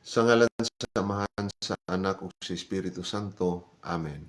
Sa ngalan sa Amahan, sa Anak ug sa Espiritu Santo. Amen.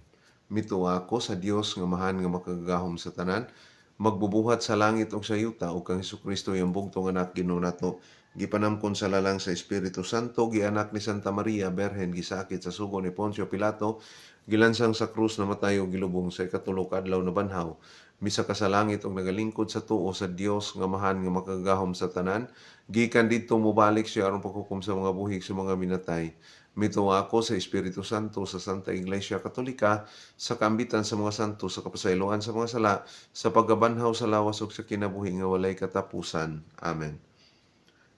Mituwa ako sa Dios nga mahan nga makagagahom sa tanan, magbubuhat sa langit ug sa yuta ug kang Hesukristo yang bugtong anak Ginoo nato. Gipanamkon sa lalang sa Espiritu Santo, gianak ni Santa Maria Berhen, gisakit sa sugo ni Poncio Pilato, gilansang sa krus, namatay ug gilubong sa ikatulo ka adlaw na banhaw. Misaka sa langit ug nagalingkod sa tuo sa Dios nga mahan nga makagagahom sa tanan, gikan didto mobalik siya aron paghukom sa mga buhig sa mga minatay. Mituwa ako sa Espiritu Santo, sa Santa Iglesia Katolika, sa kaambitan sa mga santo, sa kapasayloan sa mga sala, sa paggabanhaw sa lawas ug sa kinabuhi nga walay katapusan. Amen.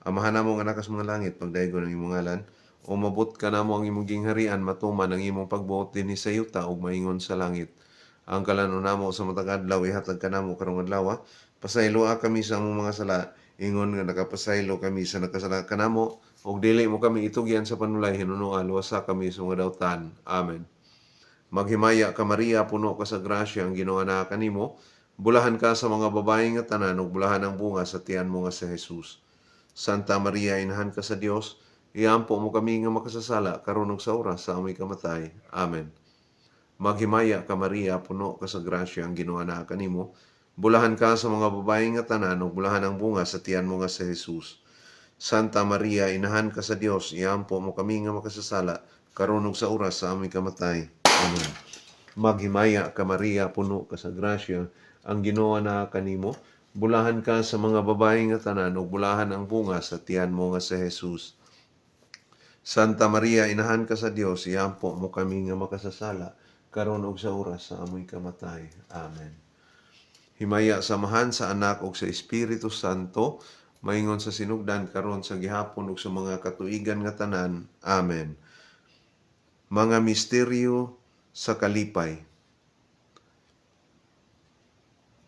Amahan namo nga nakas mga langit, pagdaygon ang imong ngalan, umabot ka namo ang imong gingharian, matuman ang imong pagbuot dinhi sa yuta ug maingon sa langit. Ang kalanon namo sa matag adlaw ihatag ka namo karong adlaw. Pasayloa kami sa among mga sala, ingon nga nakapasaylo kami sa nakasala kanamo, ug dili mo kami itugyan sa panulay, hinunoan luwasa kami sa mga dawtan. Amen. Maghimaya ka Maria, puno ka sa grasya, ang Ginoo naa kanimo. Bulahan ka sa mga babae nga tanan, ug bulahan ang bunga sa tiyan mo nga si Jesus. Santa Maria, inahan ka sa Dios, iampo mo kami nga makasasala karon ug sa oras sa aming kamatay. Amen. Maghimaya ka Maria, puno ka sa grasya, ang Ginoo naa kanimo. Bulahan ka sa mga babae nga tanan, ug bulahan ang bunga sa tiyan mo nga si Jesus. Santa Maria, inahan ka sa Dios, iampo mo kami nga makasasala karon ug sa oras sa aming kamatay. Amen. Maghimaya ka Maria, puno ka sa grasya, ang Ginoo naa kanimo. Bulahan ka sa mga babae nga tanan, ug bulahan ang bunga sa tiyan mo nga si Jesus. Santa Maria, inahan ka sa Dios, iampo mo kami nga makasasala karon ug sa oras sa amoy kamatay. Amen. Himaya samahan sa Anak ug sa Espiritu Santo, maingon sa sinugdan karon sa gihapon ug sa mga katuigan nga tanan. Amen. Mga misteryo sa kalipay.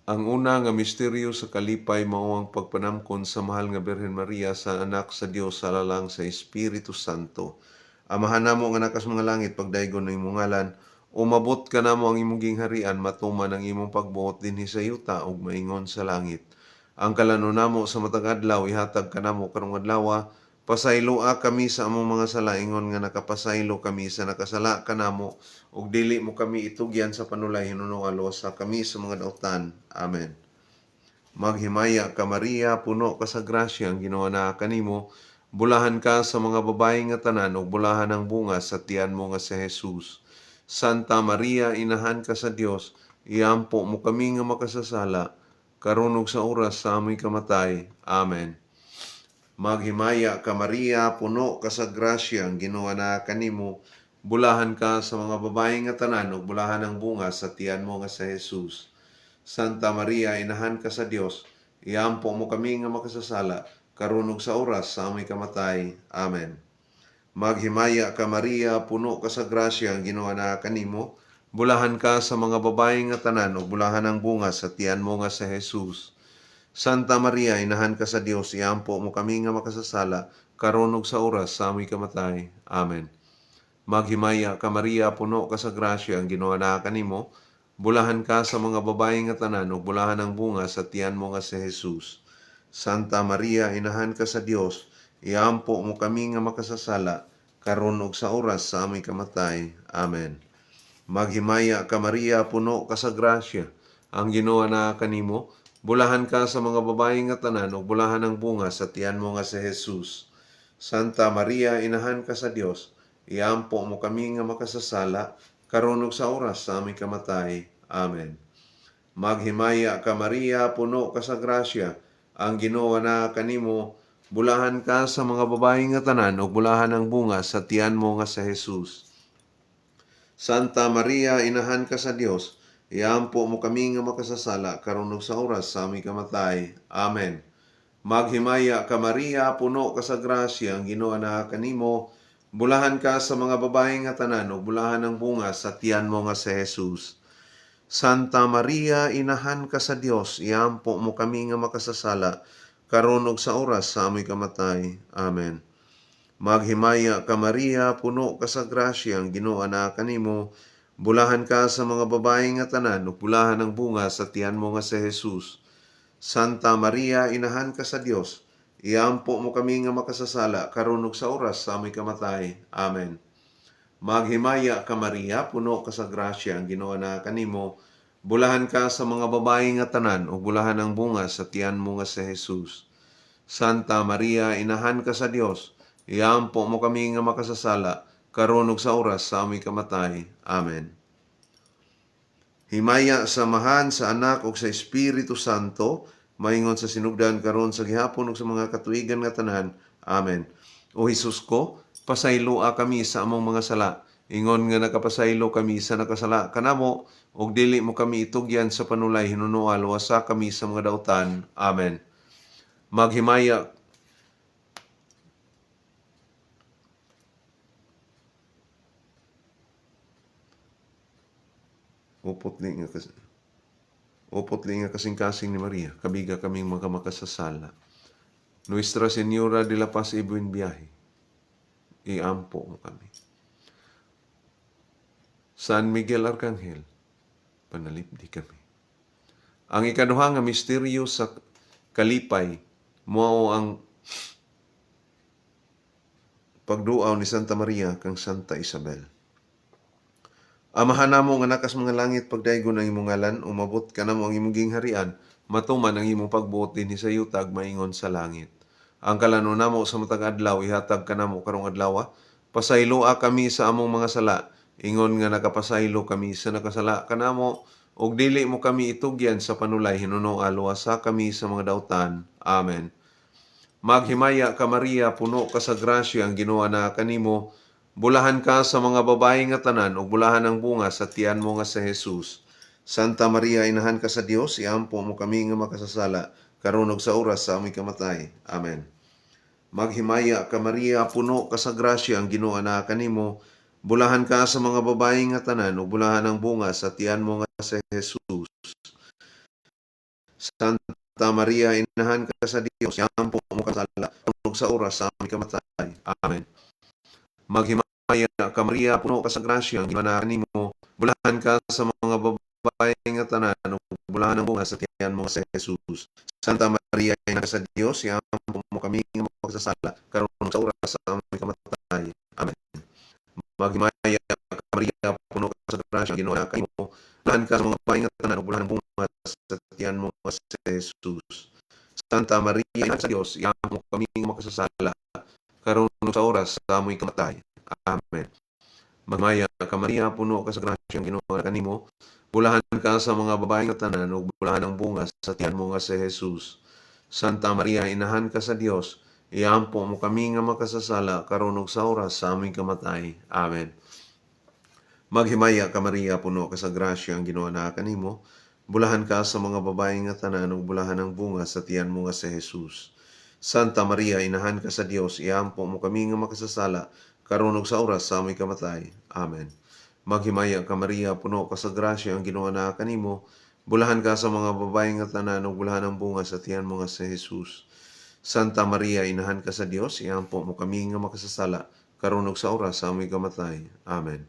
Ang una nga misteryo sa kalipay mao ang pagpanamkon sa mahal nga Birhen Maria sa anak sa Dios sa lalang sa Espiritu Santo. Amahan namo nga nakas mga langit, pagdaygon ng imong ngalan, umabot ka namo ang imong gingharian, matuman ang imong pagbuot dinhi sa yuta ug maingon sa langit. Ang kalanon namo sa matag adlaw ihatag ka namo karong adlaw. Pasayloa kami sa among mga sala, ingon nga nakapasaylo kami sa nakasala kanamo, ug dili mo kami itugyan sa panulay, hinunoan luwasa kami sa mga dautan. Amen. Maghimaya ka Maria, puno ka sa grasya, ang Ginoo naa kanimo. Bulahan ka sa mga babae nga tanan, ug bulahan ang bunga sa tiyan mo nga si Jesus. Santa Maria, inahan ka sa Dios, iampo mo kami nga makasasala karon ug sa oras sa aming kamatay. Amen. Maghimaya ka Maria, puno ka sa grasya, ang Ginoo naa kanimo. Bulahan ka sa mga babae nga tanan, ug bulahan ang bunga sa tiyan mo nga si Jesus. Santa Maria, inahan ka sa Dios, iampo mo kami nga makasasala karon ug sa oras sa aming kamatay. Amen. Maghimaya ka Maria, puno ka sa grasya, ang Ginoo naa kanimo. Bulahan ka sa mga babae nga tanan, ug bulahan ang bunga sa tiyan mo nga si Jesus. Santa Maria, inahan ka sa Dios, iampo mo kami nga makasasala karon ug sa oras sa aming kamatay. Amen. Maghimaya ka Maria, puno ka sa grasya, ang Ginoo naa kanimo. Bulahan ka sa mga babae nga tanan, ug bulahan ang bunga sa tiyan mo nga si Jesus. Santa Maria, inahan ka sa Dios, iampo mo kami nga makasasala karon ug sa oras sa aming kamatay. Amen. Maghimaya ka Maria, puno ka sa grasya, ang Ginoo naa kanimo. Bulahan ka sa mga babae nga tanan, ug bulahan ang bunga sa tiyan mo nga si Jesus. Santa Maria, inahan ka sa Dios, iampo mo kami nga makasasala karon ug sa oras sa aming kamatay. Amen. Maghimaya ka Maria, puno ka sa grasya, ang Ginoo naa kanimo. Bulahan ka sa mga babae nga tanan, ug bulahan ang bunga sa tiyan mo nga si Jesus. Santa Maria, inahan ka sa Dios, iampo mo kami nga makasasala karon ug sa oras sa aming kamatay. Amen. Maghimaya ka Maria, puno ka sa grasya, ang Ginoo naa kanimo. Bulahan ka sa mga babae nga tanan, ug bulahan ang bunga sa tiyan mo nga si Jesus. Santa Maria, inahan ka sa Dios, iampo mo kami nga makasasala karon ug sa oras sa aming kamatay. Amen. Maghimaya ka Maria, puno ka sa grasya, ang Ginoo naa kanimo. Bulahan ka sa mga babae nga tanan, ug bulahan ang bunga sa tiyan mo nga si Jesus. Santa Maria, inahan ka sa Dios, iampo mo kami nga makasasala, karon ug sa oras sa aming kamatay. Amen. Maghimaya ka Maria, puno ka sa grasya, ang Ginoo na kanimo. Bulahan ka sa mga babae nga tanan, ug bulahan ang bunga sa tiyan mo nga si Jesus. Santa Maria, inahan ka sa Dios, iampo mo kami nga makasasala, karon ug sa oras sa aming kamatay. Amen. Himaya samahan sa Anak ug sa Espiritu Santo, maingon sa sinugdan karon sa gihapon ug sa mga katuigan nga tanan. Amen. O Hesus ko, pasayloa kami sa among mga sala. Ingon nga nakapasaylo kami sa nakasala kanamo, ug dili mo kami itugyan sa panulay hinunual, wasa kami sa mga dautan. Amen. Maghimaya upot li nga kasing-kasing ni Maria, kabiga kaming mga makasasala. Nuestra Señora de la Paz y Buen Viaje, iampo mo kami. San Miguel Arcangel, panalipdi kami. Ang ikaduha nga misteryo sa kalipay, mao ang pagduaw ni Santa Maria kang Santa Isabel. Amahan namo nga nakas mga langit, pagdaygon ang imong ngalan, umabot ka namo ang imong gingharian, matuman ang imong pagbuot dinhi sa yutag, maingon sa langit. Ang kalano namo sa matag adlaw, ihatag ka namo karong adlaw. Pasayloa kami sa among mga sala, ingon nga nakapasaylo kami sa nakasala kanamo, ug dili mo kami itugyan sa panulay hinunual, wasa kami sa mga dautan. Amen. Maghimaya ka Maria, puno ka sa grasya, ang Ginoo na kanimo. Bulahan ka sa mga babae nga tanan, ug bulahan ang bunga sa tiyan mo nga si Jesus. Santa Maria, inahan ka sa Dios, iampo mo kami nga makasasala, karon ug sa oras sa aming kamatay. Amen. Maghimaya ka Maria, puno ka sa grasya, ang Ginoo na kanimo. Bulahan ka sa mga babae nga tanan, ug bulahan ang bunga sa tiyan mo nga si Jesus. Santa Maria, inahan ka sa Dios, iampo mo kasala, karon ug sa oras sa aming kamatay. Amen. Maghimaya ka Maria, puno ka sa grasya, ang Ginoo na kanimo. Bulahan ka sa mga babae nga tanan, ug bulahan ang bunga sa tiyan mo nga si Jesus. Santa Maria, inahan ka sa Dios, iampo mo kami nga magsasala, karon ug sa oras sa aming kamatay. Amen. Maghimaya ka Maria, puno ka sa grasya, ang Ginoo na kanimo. Bulahan ka sa mga babae nga tanan, ug bulahan ang bunga sa tiyan mo nga si Jesus. Santa Maria, inahan ka sa Dios, iampo mo kami nga magsasala, karon ug sa oras sa aming kamatay. Amen. Maghimaya ka Maria, puno ka sa grasya, ang Ginoo na kanimo. Bulahan ka sa mga babae nga tanan, ug bulahan ang bunga sa tiyan mo nga si Jesus. Santa Maria, inahan ka sa Dios, iampo mo kami nga makasasala, karon ug sa oras sa aming kamatay. Amen. Maghimaya ka Maria, puno ka sa grasya, ang Ginoo na kanimo. Bulahan ka sa mga babae nga tanan, ug bulahan ang bunga sa tiyan mo nga si Jesus. Santa Maria, inahan ka sa Dios, iampo mo kami nga makasasala, karon ug sa oras sa aming kamatay. Amen. Maghimaya ka Maria, puno ka sa grasya, ang Ginoo na kanimo. Bulahan ka sa mga babae nga tanan, ug bulahan ang bunga sa tiyan mo nga si Jesus. Santa Maria, inahan ka sa Dios, iampo mo kami nga makasasala, karon ug sa oras sa aming kamatay. Amen.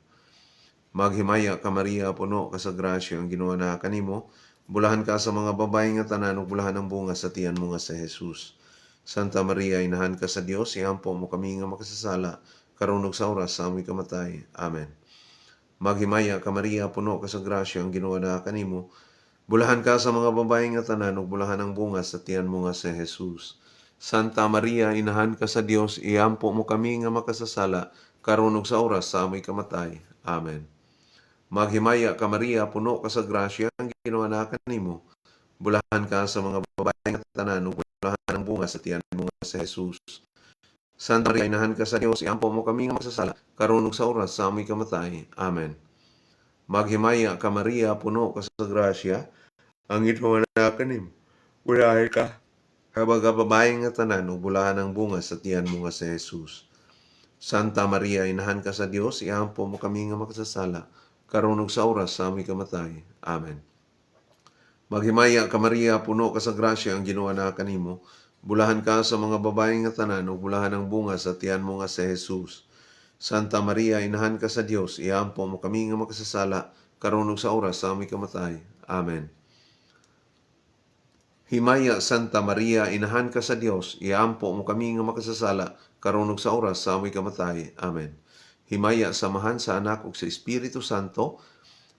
Maghimaya ka Maria, puno ka sa grasya, ang Ginoo na kanimo. Bulahan ka sa mga babae nga tanan, ug bulahan ang bunga sa tiyan mo nga si Jesus. Santa Maria, inahan ka sa Dios, iampo mo kami nga makasasala, karon ug sa oras sa aming kamatay. Amen. Maghimaya ka Maria, puno ka sa grasya, ang Ginoo na kanimo. Bulahan ka sa mga babae nga tanan, ug bulahan ang bunga sa tiyan mo nga si Jesus. Santa Maria, inahan ka sa Dios, iampo mo kami nga makasasala, karon ug sa oras sa aming kamatay. Amen. Maghimaya ka Maria, puno ka sa grasya, ang Ginoo na kanimo. Bulahan ka sa mga babae nga tanan, ug bulahan ang bunga sa tiyan mo nga si Jesus. Santa Maria, inahan ka sa Dios, iampo mo kami nga magsasala, karon ug sa oras sa aming kamatay. Amen. Maghimaya ka Maria, puno ka sa grasya, ang Ginoo na kanimo. Bulahan ka sa mga babae nga tanan, ug bulahan ang bunga sa tiyan mo nga si Jesus. Santa Maria, inahan ka sa Dios, iampo mo kami nga magsasala, karon ug sa oras sa aming kamatay. Amen. Maghimaya ka Maria, puno ka sa grasya, ang Ginoo na kanimo. Bulahan ka sa mga babae nga tanan, ug bulahan ang bunga sa tiyan mo nga si Jesus. Santa Maria, inahan ka sa Dios, iampo mo kami nga makasasala, karon ug sa oras sa aming kamatay. Amen. Himaya Santa Maria, inahan ka sa Dios, iampo mo kami nga makasasala, karon ug sa oras sa amoy kamatay. Amen. Himaya samahan sa Anak ug sa Espiritu Santo,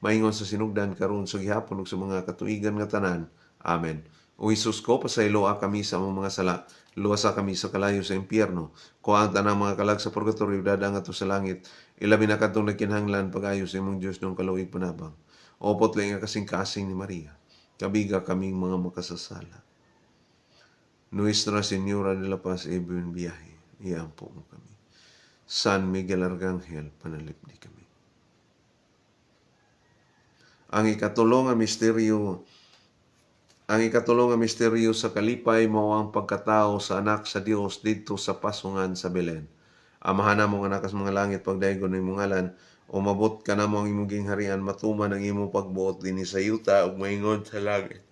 maingon sa sinugdan karon sa gihapon ug sa mga katuigan nga tanan. Amen. O Isus ko, pasayloa kami sa among mga sala, luwasa kami sa kalayo sa impyerno, kuha ang tanang mga kalag sa purgatorio, dadang ato sa langit, ilabi na kadtong nagkinahanglan pag-ayo sa imong Dios nung kaluoy panabang. Opot lang nga kasing-kasing ni Maria, kabiga kaming mga makasasala. Nuestra Señora de la Paz, e buen viaje, iampo mo kami. San Miguel Arcángel, panalipdi kami. Ang ikatulong nga misteryo sa kalipay mao ang pagkatao sa anak sa Dios didto sa pasungan sa Belen. Amahan namo nga nakas mga langit pagdaygon ni imong ngalan, umabot ka namo ang imong gingharian, matuman ang imong pagbuot dinhi sa yuta ug maingon sa langit.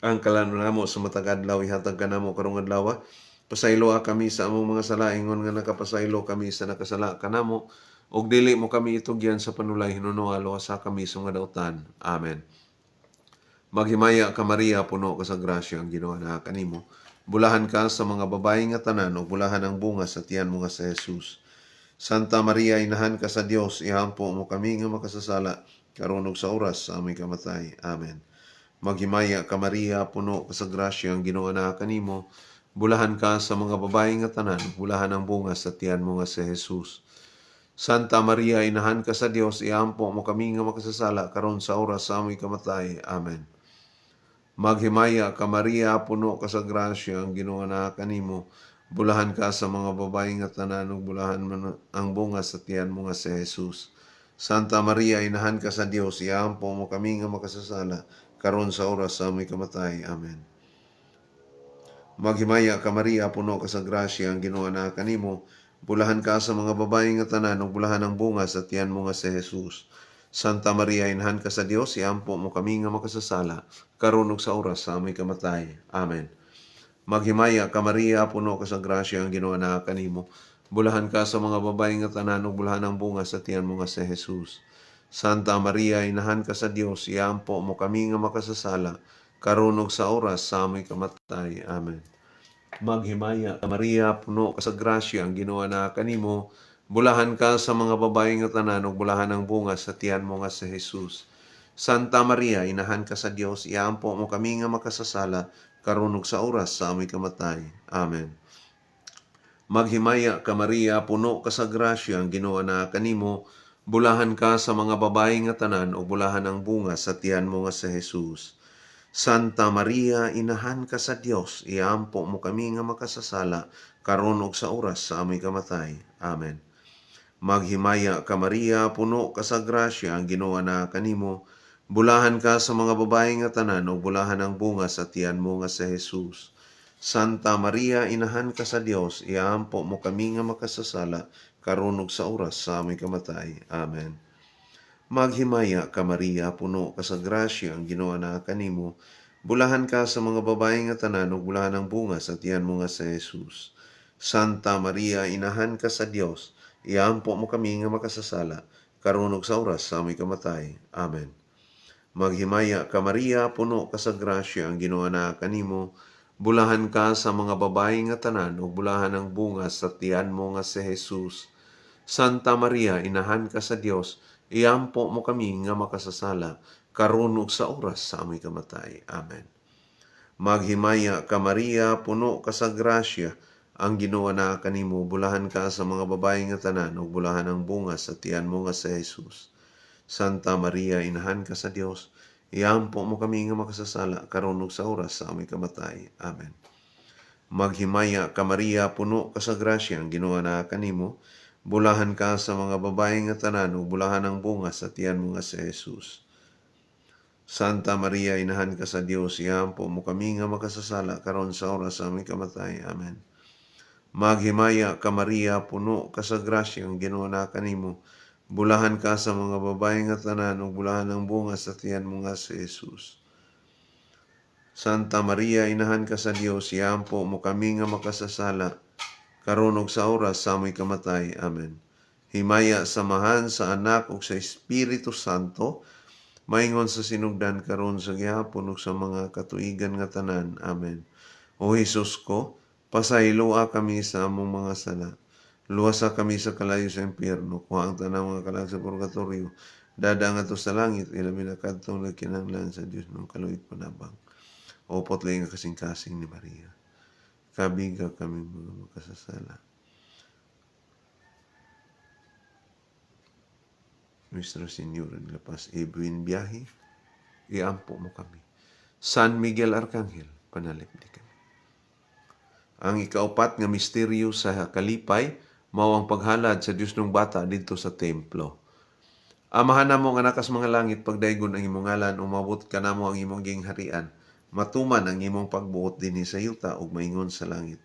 Ang kalanon namo sa matag adlaw ihatag kanamo karong adlaw. Pasaylo kami sa among mga sala, ingon nga nakapasaylo kami sa nakasala kanamo, ug dili mo kami itugyan sa panulay, hinuno sa kami sa mga dautan. Amen. Maghimaya ka Maria, puno ka sa grasya, ang Ginoo na kanimo. Bulahan ka sa mga babae nga tanan, ug bulahan ang bunga sa tiyan mo nga sa Jesus. Santa Maria, inahan ka sa Dios, ihampo mo kami nga makasasala, karon ug sa oras sa aming kamatay. Amen. Maghimaya ka Maria, puno ka sa grasya, ang Ginoo na kanimo. Bulahan ka sa mga babae nga tanan, bulahan ang bunga sa tiyan mo nga sa Jesus. Santa Maria, inahan ka sa Dios, iampo mo kami nga makasasala, karon sa oras sa aming kamatay. Amen. Maghimaya ka Maria, puno ka sa grasya, ang Ginoo na kanimo. Bulahan ka sa mga babae nga tanan, ug bulahan man ang bunga sa tiyan mo nga sa Jesus. Santa Maria, inahan ka sa Dios, iampo mo kami nga makasasala, karon sa oras sa aming kamatay. Amen. Maghimaya ka Maria, puno ka sa grasya, ang Ginoo na kanimo. Bulahan ka sa mga babae nga tanan, ug bulahan ang bunga sa tiyan mo nga sa Jesus. Santa Maria, inahan ka sa Dios, iampo mo kami nga makasasala, karon ug sa oras sa aming kamatay. Amen. Maghimaya ka Maria, puno ka sa grasya, ang Ginoo na kanimo. Bulahan ka sa mga babae nga tanan, ug bulahan ang bunga sa tiyan mo nga sa Jesus. Santa Maria, inahan ka sa Dios, iampo mo kami nga makasasala, karon ug sa oras sa aming kamatay. Amen. Maghimaya ka Maria, puno ka sa grasya, ang Ginoo na kanimo. Bulahan ka sa mga babae nga tanan, ug bulahan ang bunga sa tiyan mo nga sa Jesus. Santa Maria, inahan ka sa Dios, iampo mo kami nga makasasala, karon ug sa oras sa aming kamatay. Amen. Maghimaya ka Maria, puno ka sa grasya, ang Ginoo na kanimo. Bulahan ka sa mga babae nga tanan, ug bulahan ang bunga sa tiyan mo nga sa Jesus. Santa Maria, inahan ka sa Dios, iampo mo kami nga makasasala, karon ug sa oras sa aming kamatay. Amen. Maghimaya ka Maria, puno ka sa grasya, ang Ginoo na kanimo. Bulahan ka sa mga babae nga tanan, ug bulahan ang bunga sa tiyan mo nga sa Jesus. Santa Maria, inahan ka sa Dios, iampo mo kami nga makasasala, karon ug sa oras sa aming kamatay. Amen. Maghimaya ka Maria, puno ka sa grasya, ang Ginoo na kanimo. Bulahan ka sa mga babae nga tanan, ug bulahan ang bunga sa tiyan mo nga sa Jesus. Santa Maria, inahan ka sa Dios, iampo mo kami nga makasasala, karon ug sa oras sa aming kamatay. Amen. Maghimaya ka Maria, puno ka sa grasya, ang Ginoo na kanimo. Bulahan ka sa mga babae nga tanan, ug bulahan ang bunga sa tiyan mo nga sa Jesus. Santa Maria, inahan ka sa Dios, iampo mo kami nga makasasala, karon ug sa oras sa aming kamatay. Amen. Maghimaya ka Maria, puno ka sa grasya, ang Ginoo na kanimo. Bulahan ka sa mga babae nga tanan, ug bulahan ang bunga sa tiyan mo nga sa Jesus. Santa Maria, inahan ka sa Dios, iampo mo kami nga makasasala, karon ug sa oras sa aming kamatay. Amen. Maghimaya ka Maria, puno ka sa grasya, ang Ginoo na kanimo. Bulahan ka sa mga babae nga tanan, ug bulahan ang bunga sa tiyan mo nga sa Jesus. Santa Maria, inahan ka sa Dios, iampo mo kami nga makasasala, karon sa oras sa aming kamatay. Amen. Maghimaya ka Maria, puno ka sa grasya, ang Ginoo na kanimo. Bulahan ka sa mga babae nga tanan, ug bulahan ang bunga sa tiyan mo nga sa Jesus. Santa Maria, inahan ka sa Dios, iampo mo kami nga makasasala, karon ug sa oras sa aming kamatay. Amen. Himaya samahan sa Anak ug sa Espiritu Santo, maingon sa sinugdan karon sa gihapon ug sa mga katuigan nga tanan. Amen. O Hesus ko, pasayloa kami sa among mga sala. Luwasa kami sa kalayo sa impyerno, kuha ang tanang mga kalag sa purgatorio. Dada nga to sa langit, ilabi na kadtong nagkinahanglan sa Dios ng kaluit panabang. O potli nga kasing-kasing ni Maria. Kabiga kami mga makasasala. Nuestra Señora de la Paz, Edwin Biyahe, iampo mo kami. San Miguel Arcangel, panalipdi kami. Ang ikaupat nga misteryo sa kalipay, mao ang paghalad sa Dios ng bata dito sa templo. Amahan namo nga nakas mga langit, pagdaygon ang imong ngalan, umabot ka namo ang imong gingharian. Matuman ang imong pagbuot dinhi sa yuta ug maingon sa langit.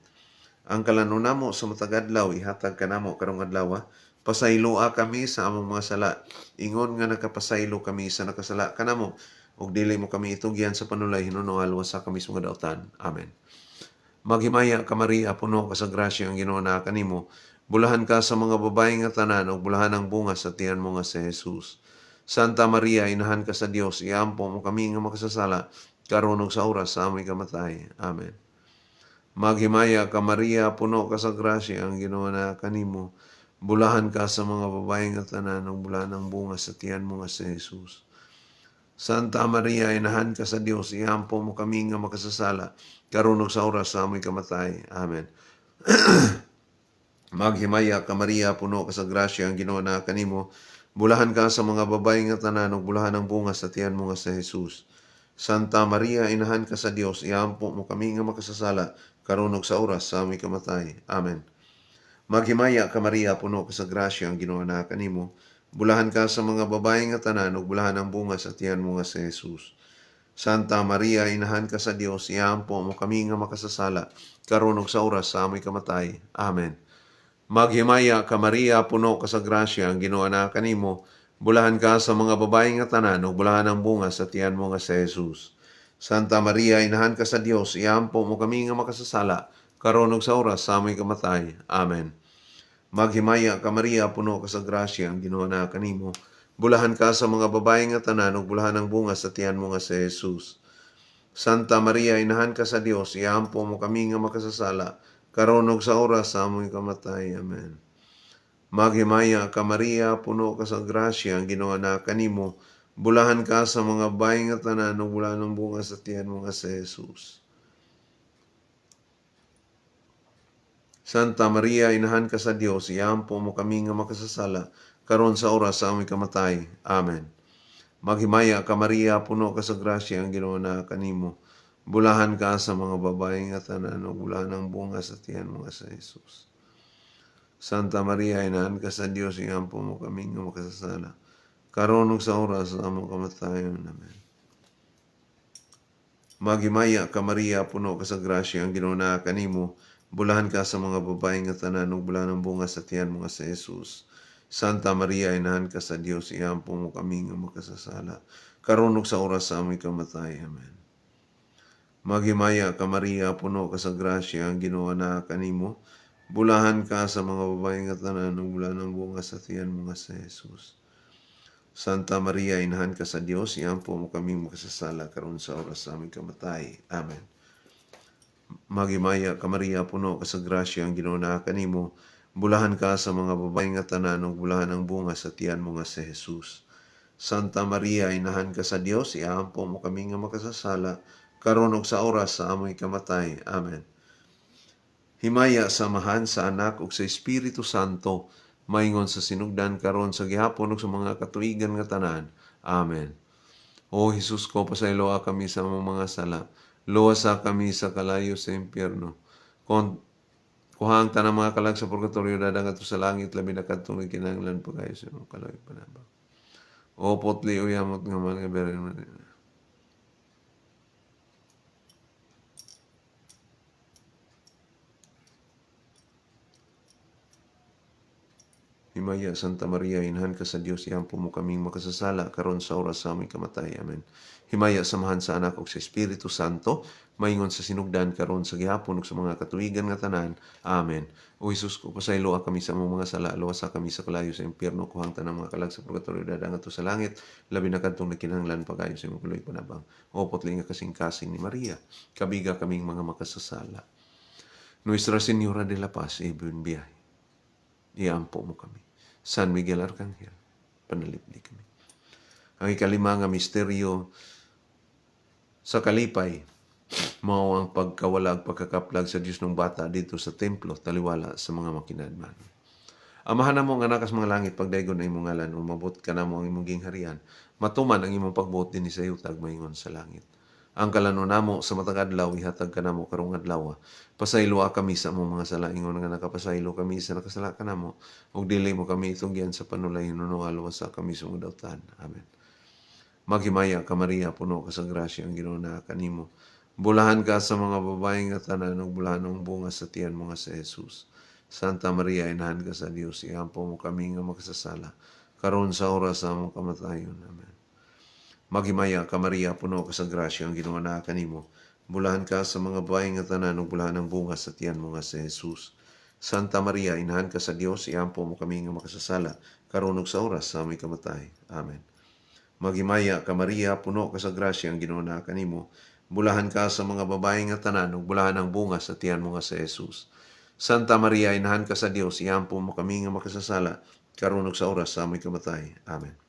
Ang kalanon namo sa matag adlaw ihatag kanamo karong adlaw. Pasayloa kami sa among mga sala. Ingon nga nakapasaylo kami sa nakasala kanamo ug dili mo kami itugyan sa panulay hinunong sa kami sa mga daotan. Amen. Maghimaya ka Maria, puno ka sa grasya, ang Ginoo naa kanimo. Bulahan ka sa mga babae nga tanan ug bulahan ang bunga sa tiyan mo nga si Jesus. Santa Maria, inahan ka sa Dios, iampo mo kami nga makasasala karon ug sa oras sa aming kamatay. Amen. Maghimaya ka Maria, puno ka sa grasya, ang Ginoo naa kanimo. Bulahan ka sa mga babae nga tanan ug bulahan ang bunga sa tiyan mo nga si Jesus. Santa Maria, inahan ka sa Dios, iampo mo kami nga makasasala karon ug sa oras sa aming kamatay. Amen. Maghimaya ka Maria, puno ka sa grasya, ang Ginoo naa kanimo. Bulahan ka sa mga babae nga tanan ug bulahan ang bunga sa tiyan mo nga si Jesus. Santa Maria, inahan ka sa Dios, iampo mo kami nga makasasala karon ug sa oras sa aming kamatay. Amen. Maghimaya ka Maria, puno ka sa grasya, ang Ginoo naa kanimo. Bulahan ka sa mga babae nga tanan ug bulahan ang bunga sa tiyan mo nga si Jesus. Santa Maria, inahan ka sa Dios, iampo mo kami nga makasasala karon ug sa oras sa aming kamatay. Amen. Maghimaya ka Maria, puno ka sa grasya, ang Ginoo naa kanimo. Bulahan ka sa mga babae nga tanan ug bulahan ang bunga sa tiyan mo nga si Jesus. Santa Maria, inahan ka sa Dios, iampo mo kami nga makasasala karon ug sa oras sa aming kamatay. Amen. Maghimaya ka Maria, puno ka sa grasya, ang Ginoo naa kanimo. Bulahan ka sa mga babae nga tanan ug bulahan ang bunga sa tiyan mo nga si Jesus. Santa Maria, inahan ka sa Dios, iampo mo kami nga makasasala karon ug sa oras sa among kamatay. Amen. Maghimaya ka Maria, puno ka sa grasya, ang Ginoo naa kanimo. Bulahan ka sa mga babae nga tanan ug bulahan ang bunga sa tiyan mo nga si Jesus. Santa Maria, inahan ka sa Dios, iampo mo kami nga makasasala karon sa oras sa aming kamatay. Amen. Maghimaya ka Maria, puno ka sa grasya, ang Ginoo naa kanimo. Bulahan ka sa mga babae nga tanan ug bulahan ang bunga sa tiyan mo nga si Jesus. Santa Maria, inahan ka sa Dios, iampo mo kami nga makasasala karon ug sa oras sa among kamatayon. Amen. Maghimaya ka Maria, puno ka sa grasya, ang Ginoo naa kanimo. Bulahan ka sa mga babae nga tanan ug bulahan ang bunga sa tiyan mo nga si Jesus. Santa Maria, inahan ka sa Dios, iampo mo kami nga makasasala karon ug sa oras sa aming kamatay. Amen. Maghimaya ka Maria, puno ka sa grasya, ang Ginoo naa kanimo. Bulahan ka sa mga babae nga tanan ug bulahan ang bunga sa tiyan mo nga si Jesus. Santa Maria, inahan ka sa Dios, iampo mo kami makasasala karon sa oras sa aming kamatay. Amen. Maghimaya ka Maria, puno ka sa grasya, ang Ginoo naa kanimo. Bulahan ka sa mga babae nga tanan ug bulahan ang bunga sa tiyan mo nga si Jesus. Santa Maria, inahan ka sa Dios, iampo mo kami nga makasasala karon ug sa oras sa amoy kamatay. Amen. Himaya samahan sa Anak ug sa Espiritu Santo, maingon sa sinugdan karon sa gihapon ug sa mga katuigan nga tanan. Amen. O Hesus ko, pasayloa kami sa mga sala. Luwasa kami sa kalayo sa impyerno. Kuhang tanang mga kalag sa purgatorio, dadangat sa langit, labi na kadtong kinahanglan pa kayo sa mga kaloy panabang. O potli uyamot nga mga beren. Himaya Santa Maria, inahan ka sa Dios, iampo mo kaming makasasala karon sa oras sa aming kamatay. Amen. Himaya samahan sa anak ug sa Espiritu Santo, maingon sa sinugdan karon sa gihapon ug sa mga katuigan nga tanan. Amen. O Jesus ko, pasaylo kami sa among mga sala, luwasa kami sa kalayo sa impyerno, kuhang tanang mga kalag sa purgatorio, dadang ato sa langit, labi na kadtong nakinahanglan pagayo sa imong puloy panabang. O potli nga kasing-kasing ni Maria, kabiga kaming mga makasasala. Nuestra Señora de la Paz, ibon biyahe, iampo mo kami. San Miguel Arcangel, panalipdi kami. Ang ikalima nga misteryo sa kalipay, mao ang pagkawalag, pagkakaplag sa Diyos ng bata dito sa templo, taliwala sa mga makinadman. Amahan na mo nga nakas mga langit, pagdaygon na imong ngalan, umabot ka na mo ang imong gingharian, matuman ang imong pagbuot din sa yutag, maingon sa langit. Ang kalano namo sa matag adlaw, ihatag ka namo karong adlaw. Pasaylo kami sa among mga sala, ingon nga nakapasaylo kami sa nakasala ka namo, ug dili mo kami itunggian sa panulay nuno alwas sa kami sa mudawtan. Amen. Maghimaya ka Maria, puno ka sa grasya, ang Ginoo naa kanimo. Bulahan ka sa mga babaeng nga tanan, ug bulahan ang bunga sa tiyan mo nga si Jesus. Santa Maria, inahan ka sa Dios, iampo mo kami nga makasasala, karon sa oras sa among kamatayon. Amen. Maghimaya ka Maria, puno ka sa grasya, ang Ginoo naa kanimo. Bulahan ka sa mga babaeng nga tanan, ug bulahan ang bunga sa tiyan mo nga si Jesus. Santa Maria, inahan ka sa Dios, iampo mo kami nga makasasala, karon ug sa oras sa aming kamatay. Amen. Maghimaya ka Maria, puno ka sa grasya, ang Ginoo naa kanimo. Bulahan ka sa mga babaeng nga tanan, ug bulahan ang bunga sa tiyan mo nga si Jesus. Santa Maria, inahan ka sa Dios, iampo mo kami nga makasasala, karon ug sa oras sa aming kamatay. Amen.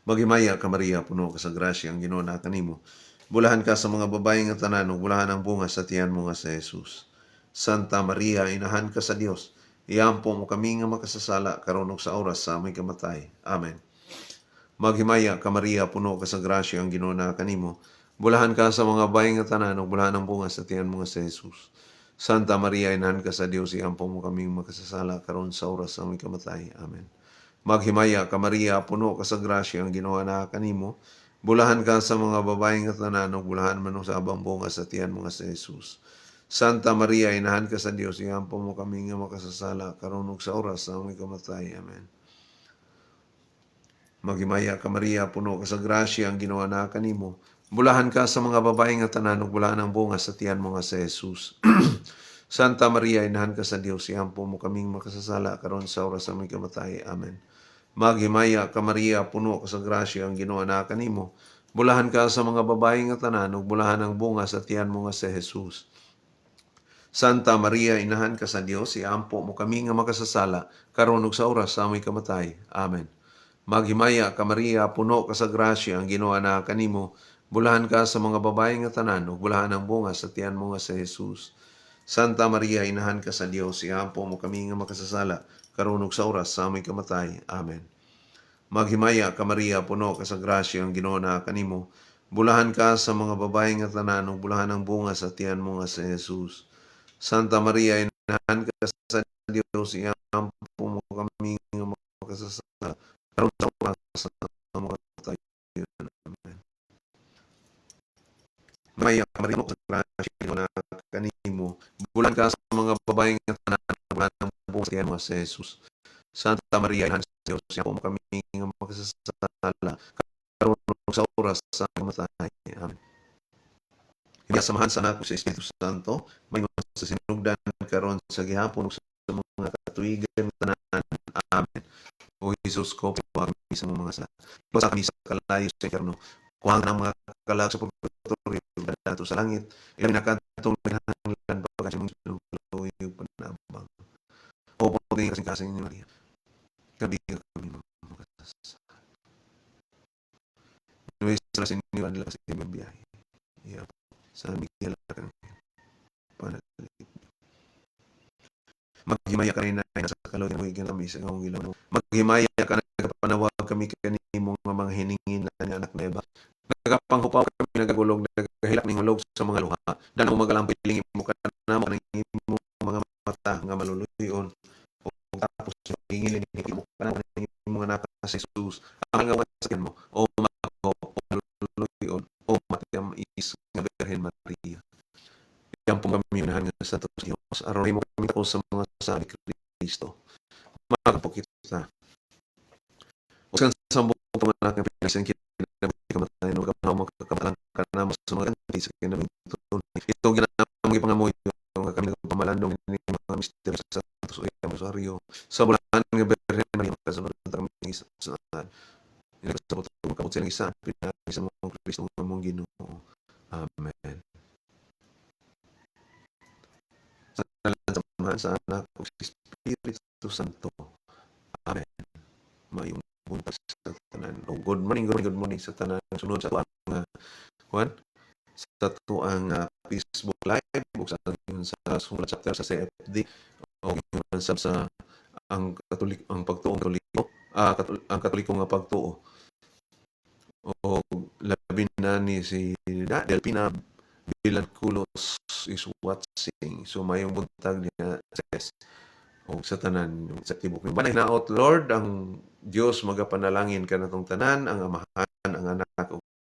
Maghimaya ka Maria, puno ka sa grasya, ang Ginoo naa kanimo. Bulahan ka sa mga babaeng nga tanan, ug bulahan ang bunga sa tiyan mo nga si Jesus. Santa Maria, inahan ka sa Dios, iampo mo kami nga makasasala, karon ug sa oras sa aming kamatay. Amen. Maghimaya ka Maria, puno ka sa grasya, ang Ginoo naa kanimo. Bulahan ka sa mga babaeng nga tanan, ug bulahan ang bunga sa tiyan mo nga si Jesus. Santa Maria, inahan ka sa Dios, iampo mo kaming makasasala, karon sa oras sa aming kamatay. Amen. Maghimaya ka Maria, puno ka sa grasya, ang Ginoo naa kanimo. Bulahan ka sa mga babaeng nga tanan, ug bulahan man sa abang bunga sa tiyan mo nga si Jesus. Santa Maria, inahan ka sa Dios, iampo mo kami nga makasasala, karon ug sa oras sa aming kamatay. Amen. Maghimaya ka Maria, puno ka sa grasya, ang Ginoo naa kanimo. Bulahan ka sa mga babaeng nga tanan, ug bulahan ang bunga sa tiyan mo nga si Jesus. Santa Maria, inahan ka sa Dios, iampo mo kaming makasasala, karon sa oras sa aming kamatay. Amen. Maghimaya ka Maria, puno ka sa grasya, ang Ginoo naa kanimo. Bulahan ka sa mga babaeng nga tanan, ug bulahan ang bunga sa tiyan mo nga si Jesus. Santa Maria, inahan ka sa Dios, iampo mo kami nga makasasala, karon ug sa oras sa aming kamatay. Amen. Maghimaya ka Maria, puno ka sa grasya, ang Ginoo naa kanimo. Bulahan ka sa mga babaeng nga tanan, ug bulahan ang bunga sa tiyan mo nga si Jesus. Santa Maria, inahan ka sa Dios, iampo mo kami nga makasasala, karon ug sa oras sa aming kamatay. Amen. Maghimaya ka Maria, puno ka sa grasya, ang Ginoo naa kanimo. Bulahan ka sa mga babaeng nga tanan, ug bulahan ang bunga sa tiyan mo nga si Jesus. Santa Maria, inahan ka sa Dios, iampo mo kami nga makasasala, karon sa oras sa among kamatay. Amen. Maya ka Maria, puno ka sa grasya, ang Ginoo naa kanimo. Bulahan ka sa mga babaeng nga tanan, ug bulahan ang bunga sa tiyan mo nga si Jesus. Santa Maria, inahan sa Dios, iampo mo kami nga makasasala, karon sa oras sa kamatay. Amen. Himaya samahan sa anak sa Espiritu Santo, maingon sa sinugdan karon sa gihapon ug sa mga katuigan tanan. Amen. O Jesus ko, pagpawag kami sa mga sala. Sa kami sa kalayo sa impyerno. Kuhang ng mga kalag sa purgatorio, dato sa langit. Ilabi na kantong pinahanglan pagka sa mga sinuloy panabang. O pagpawag kasing-kasing ni Maria. Kabiga kami mga kasasala. Nuestra Señora de la Paz, ibon biyahe, iampo San Miguel Arcangel, panalipdi. Maghimaya ka rin na sa kalooy ng mga kami sa ngawang ilaw. Maghimaya ka, nagapanawag kami kanimo mga hiningin na anak na iba. Nagapanghupaw kami, nagagulog, nagahilak ning hulog sa mga luha. Dan umagalang piling mo ka na mo ng imong mga mata nga maluluyon. O tapos hingilin mo ka na ng imong anak sa Jesus. Ang nga sa mo o mako o maluluyon o matiyam is nga Birhen Maria. Yang pong kami unahan nga sa Santo Diyos. Aron mo kami ko sa mga sabi Kristo. makapukit sa usan sa buong mga pinagsan kita kamatayan no kamao makakamalang kana mo sa mga ganti sa kinabuhi ito ginamang ipangamoy yung kami pamalandong ni mga mister sa Santos Rosario sa bulahan nga Birhen Maria kasunod kami sa inasabot magkamot silang isa pinagi sa mga Kristo nga mong Ginoo. Amen. Sa ngalan sa Ama, sa Anak ug sa Espiritu Santo. Amen. Maayong buntag sa tanan. Good morning sa tanan sunod sa tuang kuan sa tuang Facebook Live ug sa sulat chapter sa CFD o sa ang pagtuo katoliko ang katoliko nga pagtuo o labi na ni si Delpina Vilanculos is watching. So mayong buntag niya ses o sa tanan sa tibok ni banay naot Lord ang Dios magapanalangin kanatong tanan ang Amahan ang Anak ug